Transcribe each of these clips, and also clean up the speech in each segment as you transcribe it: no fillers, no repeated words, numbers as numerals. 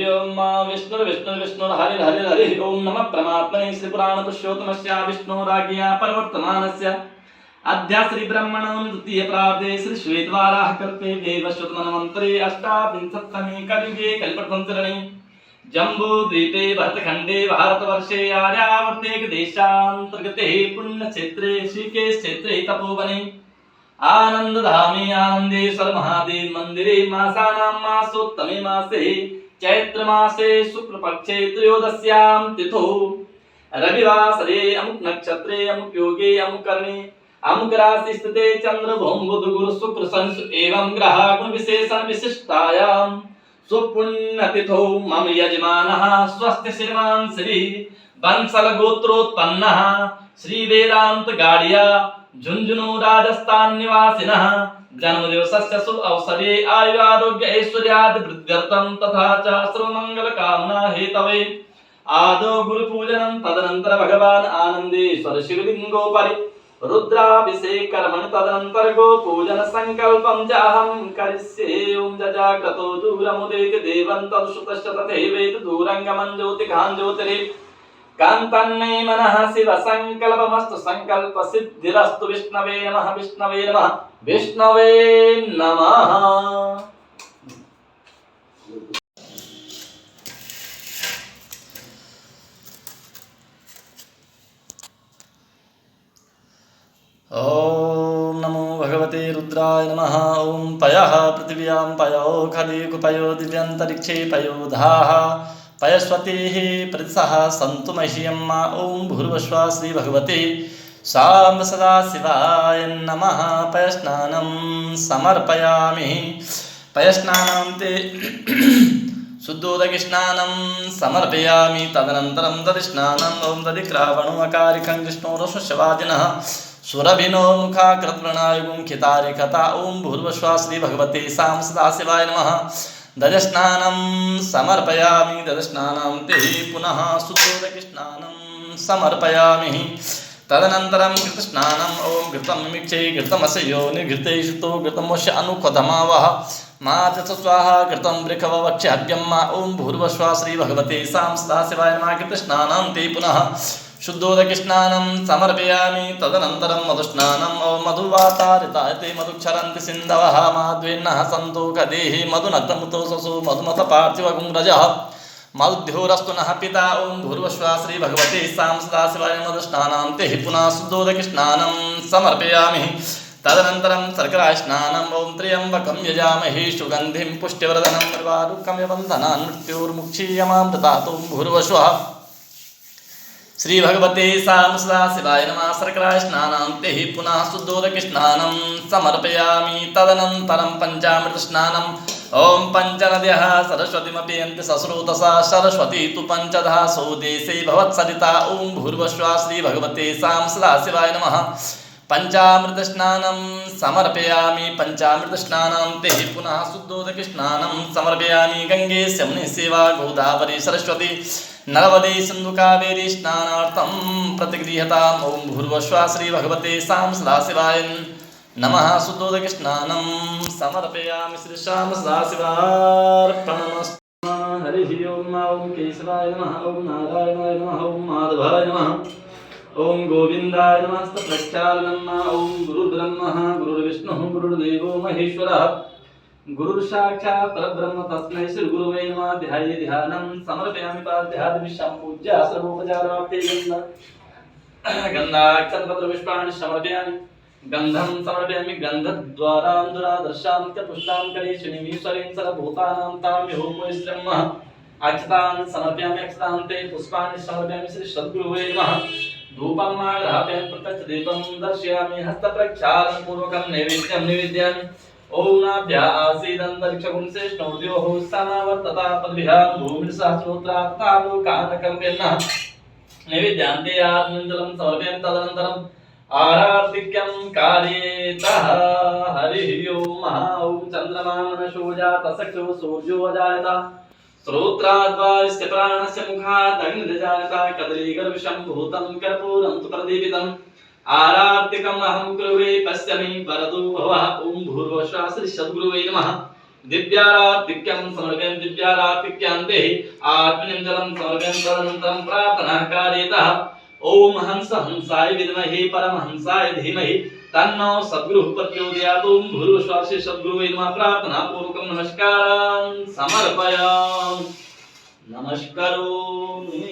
ओम विष्णु विष्णु विष्णु हरि हरि हरि ओम नमः परमात्मने श्री पुराण पुरुषोत्तमस्य विष्णोराज्ञया प्रवर्तमानस्य अद्य श्री ब्रह्मणं द्वितीय प्रार्धे श्री श्वेतवाराह कल्पे देवशतमन्वन्तरे अष्टाविंशत्तमे कलियुगे कल्पतन्त्रणे जम्बू द्वीपे भरतखण्डे भारतवर्षे आर्यावर्ते देशान्तर्गते पुण्यक्षेत्रे श्रीकेश क्षेत्रे तपोवने आनंदधामे आनंदेश्वर महादेव मंदिरे मासानां मासोत्तमे मासे चैत्र मासे शुक्ल पक्षे त्रयोदश्यां तिथौ रविवासरे अमुक नक्षत्रे अमुक योगे अमुक कर्णे अमुक राशि स्थिते चंद्र भौम बुध गुरु शुक्र शनि एवं ग्रह गुण विशेषण विशिष्टायां सुपुण्य तिथौ मम यजमानः स्वस्ति श्रीमान श्री बंसल गोत्रोत्पन्नः श्री वेदांत गाड़िया झुंझुनू राजस्थान निवासिनः जन्मदिवसस्य शुभ अवसरे आयु आरोग्य ऐश्वर्यादि वृद्ध्यर्थं तथा च सर्वमंगल कामना हेतवे आदौ गुरु पूजनं तदनंतर भगवान आनंदेश्वर शिवलिंगोपरि रुद्राभिषेक कर्मणि तदनंतर गो पूजन संकल्पं चाहं करिष्ये ओम जजाग्रतो दूरमुदेति देवं तदुश्रुतश्च तथैवेति दूरंगमं ज्योतिकां ज्योतिरे कांतन्मे मनः शिव संकल्पमस्तु संकल्प सिद्धिरस्तु विष्णवे नमः विष्णवे नमः विष्णवे नमः। ओम नमो भगवते रुद्राय नमः। ओम पयः पृथिव्यां पयो खलिगु पयो दिव्यन्तरिक्षे पयोधाः पयस्वतीः प्रतिसः सन्तु मह्यम्। ओम भूर्भुवः श्री भगवते साम्ब सदा शिवाय नमः। पयस्नानं समर्पयामि। पयस्नानं ते शुद्धोदकस्नानं समर्पयामि। तदनन्तरं दधिस्नानं ओम दधिक्रावणो अकारिकं विष्णोरश्वशवादिनः सुरभिनो मुखाकृतप्रणायुगुं खितारिकता। ओम भूर्भुवः श्री भगवते साम्ब सदा शिवाय नमः। दधस्नानं समर्पयामि। दधस्नानं ते पुनः शुद्धोदकस्नानं समर्पयामि। तदनन्तरं घृतस्नानं ओम घृतं मिक्षे घृतमस्य योनि घृते शुतो घृतमस्य अनुक्वधमावः मातच स्वाहा घृतं वृखववक्ष्यहव्यम्। ओम भूर्भुवः श्री भगवते सां सदाशिवाय नमः। घृतस्नानं ते पुनः शुद्धोदकस्नानं समर्पयामि। तदनन्तरं मधुस्नानं ओम मधुवातारिताय ते मधुक्षरन्ति सिन्धवः माध्वेन्नः सन्तोषदेहि मधुनक्तमुतो ससु मधुमथपार्थिवगुं रजः मधुद्योरस्तु नः पिता। ओम भूर्भुवः श्री भगवते सां सदाशिवाय मधुस्नानं ते पुनः शुद्धोदकस्नानं समर्पयामि। तदनन्तरं शर्करास्नानं ओम त्र्यम्बकं यजामहे सुगन्धिं पुष्टिवर्धनं निर्वारुकं यबन्धनान् मृत्योर्मुक्षीयमामृतात्। ओम भूर्भुवः श्री भगवते सां सदाशिवाय नमः। शर्करास्नानं ते पुनः शुद्धोदकस्नानं समर्पयामि। तदनन्तरं पञ्चामृतस्नानं ओम पञ्चनद्यः सरस्वतीमपि यन्ति सस्रोतसा सरस्वती तु पञ्चधा सौदेशे भवत्सरिता। ओम भूर्भुवः श्री भगवते सां सदाशिवाय नमः। पञ्चामृतस्नानं समर्पयामि। पञ्चामृतस्नानं ते पुनः शुद्धोदकस्नानं समर्पयामि। गंगे यमुने सेवा गोदावरी सरस्वती नर्मदे सिन्धु कावेरी स्नानार्थं प्रतिगृह्यताम्। ओम भूर्भुवः श्री भगवते सां सदाशिवाय नमः। शुद्धोदकस्नानं समर्पयामि। श्री श्याम सदाशिवार्पणमस्तु। हरिः ओम। ओम केशवाय नमः। ओम नारायणाय नमः। ओम माधवाय नमः। ओम गोविन्दाय नमः। प्रक्षालनं ओम गुरुर्ब्रह्मः गुरुर्विष्णुः गुरुर्देवो महेश्वरः गुरुर्साक्षात् परब्रह्म तस्मै श्री गुरुवे नमः। ध्याये ध्यानं समर्पयामि। पाद्यादिविश्वं पूज्य सर्वोपचारार्थे गन्धाक्षतपत्रपुष्पाणि समर्पयामि। गंधं समर्पयामि। गन्धद्वारां दुरादर्शां च पुष्टां करेशनीमीश्वरेण सर्वभूतानां ताम्योपविश्रमः अक्षतान् समर्पयामि। अक्षतां ते पुष्पाणि समर्पयामि। श्री सद्गुरुवे नमः। धूपं आग्रहापयामि। प्रत्यक्षदीपं दर्शयामि। हस्तप्रक्षालनं पूर्वकं नैवेद्यं निवेदयामि। ओम नाभ्या आसीदन्तरिक्षगुं श्रेष्ठोद्योः समावर्तता पद्भिः भूमिर्सहस्रोत्रात्तालोकानकम्पेन नैवेद्यान्ते आत्मञ्जलं समर्पयामि। तदनन्तरम् आरार्तिक्यं कार्येतः। हरिः ओम। ओम चन्द्रमा मनसो जातः चक्षुः सूर्यो अजायत श्रोत्राद्वारिस्य प्राणस्य मुखात् अग्निर्जायत कदलीगर्भिषं भूतं कर्पूरं तु प्रदीपितम् आरार्तिकम् अहं कुरुवे पश्यमि वरदो भवः। ओम भूर्भुवः श्री सद्गुरुवे नमः। दिव्यारातिक्यं समर्पयामि दिव्यारातिक्यां देहि आत्मनं जलं समर्पयामि तदनन्तरं प्रार्थनाकार्यतः ओम हंस हंसाय विद्महे परमहंसाय धीमहि तन्नो सद्गुरुः प्रचोदयात् ओम भूर्भुवस्सुः सद्गुरुवे नमः प्रार्थना पूर्वकं नमस्कारान् समर्पयामि नमस्कारोमि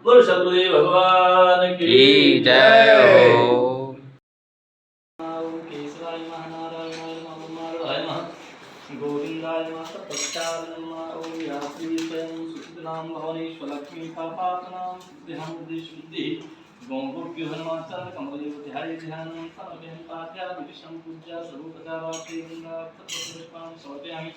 बोलो सद्गुरुदेव भगवान की जय हो। केशवाय नमः नारायणाय नमः नारायणाय नमः गोविंदाय नमः सत्पक्षाय नमः ओम यात्री स्वयं सुखितनां भवनेश्वरलक्ष्मी पापात्नां सिद्धिहं बुद्धिशुद्धि गौगोप्यो हनुमाचरण कमलयो ध्याय ध्यानं समर्पयामि पाद्या विशं पूज्या सर्वोपचारार्थी गंगापुष्पां समर्पयामि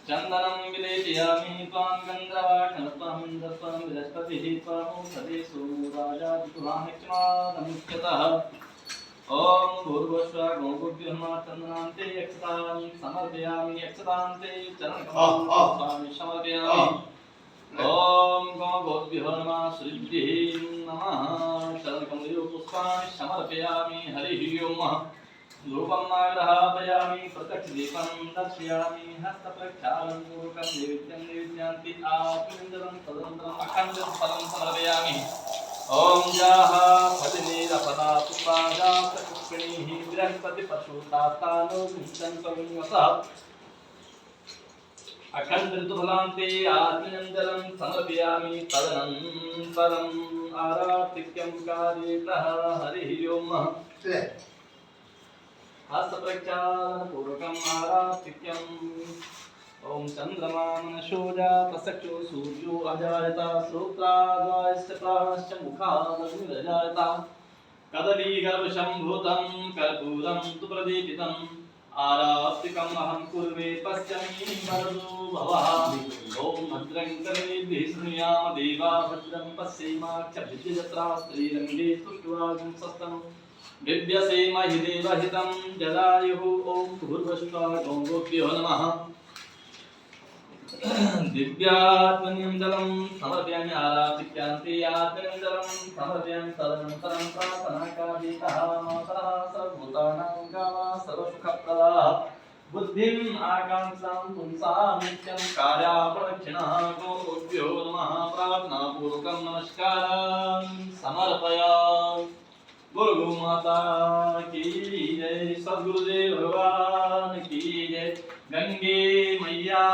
चंदनं विलेपयामि त्वां गन्धर्वाणत्वां दत्वां बृहस्पतिः त्वां सदेशो राजादितुहामिक्षमादमुच्यतः ओम भूर्भुवस्सुः गौगोप्यो नमः चन्दनान्ते यक्षतां समर्पयामि यक्षतान्ते चरणकमलं समर्पयामि ओम गौगोप्यो नमः श्रीभ्यः नमः चरणकमलयो पुष्पाणि समर्पयामि हरिः ओम धूपं नाग्रहापयामि प्रत्यक्षदीपं दर्शयामि हस्तप्रक्षालं पूर्वकं नैवेद्यं नैवेद्यान्ति आत्मनिन्दनं तदनन्तरम् अखण्डफलं समर्पयामि ओम जाः फलिनीरपदा पुष्पाजा पुष्पिणीः बृहस्पतिपशुतास्तानो विंशन्तविंशः अखण्डऋतुफलान्ते आत्मनिन्दनं समर्पयामि तदनन्तरम् आरातिक्यं कार्यतः हरिः ओम हस्तप्रक्षालनपूर्वकम् आरातिक्यम् ओम चंद्रमा मनशो जात चक्षु सूर्यो अजायत श्रोत्राद्वायश्च प्राणश्च मुखादग्निरजायत कदलीगर्भशम्भूतं कर्पूरं तु प्रदीपितम् आरात्रिकम् अहं कुर्वे पश्यमि वरदो भवः ओम भद्रं कर्णेभिः शृणुयाम देवा भद्रं पश्येमाक्षभिर्यजत्रा स्त्रीरङ्गे तुष्टुवागं सस्तम् दिव्यसेम हि देवहितं जलायुः ओम भूर्भुवस्सुः गौगोप्यो नमः दिव्यात्मनिन्दलं समर्पयामि आरातिक्यान्ते आत्मनिन्दलं समर्पयामि तदनन्तरं प्रार्थनाकार्यतः मातरः सर्वभूतानां गावः सर्वसुखप्रदाः बुद्धिम् आकाङ्क्षां पुंसां नित्यं कार्याप्रदक्षिणः गौरभ्यो नमः प्रार्थनापूर्वकं नमस्कारान् समर्पयामि बोलो गौ माता की जय सद्गुरुदेव भगवान की जय गंगे मैया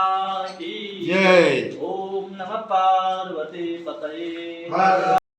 की जय। ओम नमः पार्वती पतये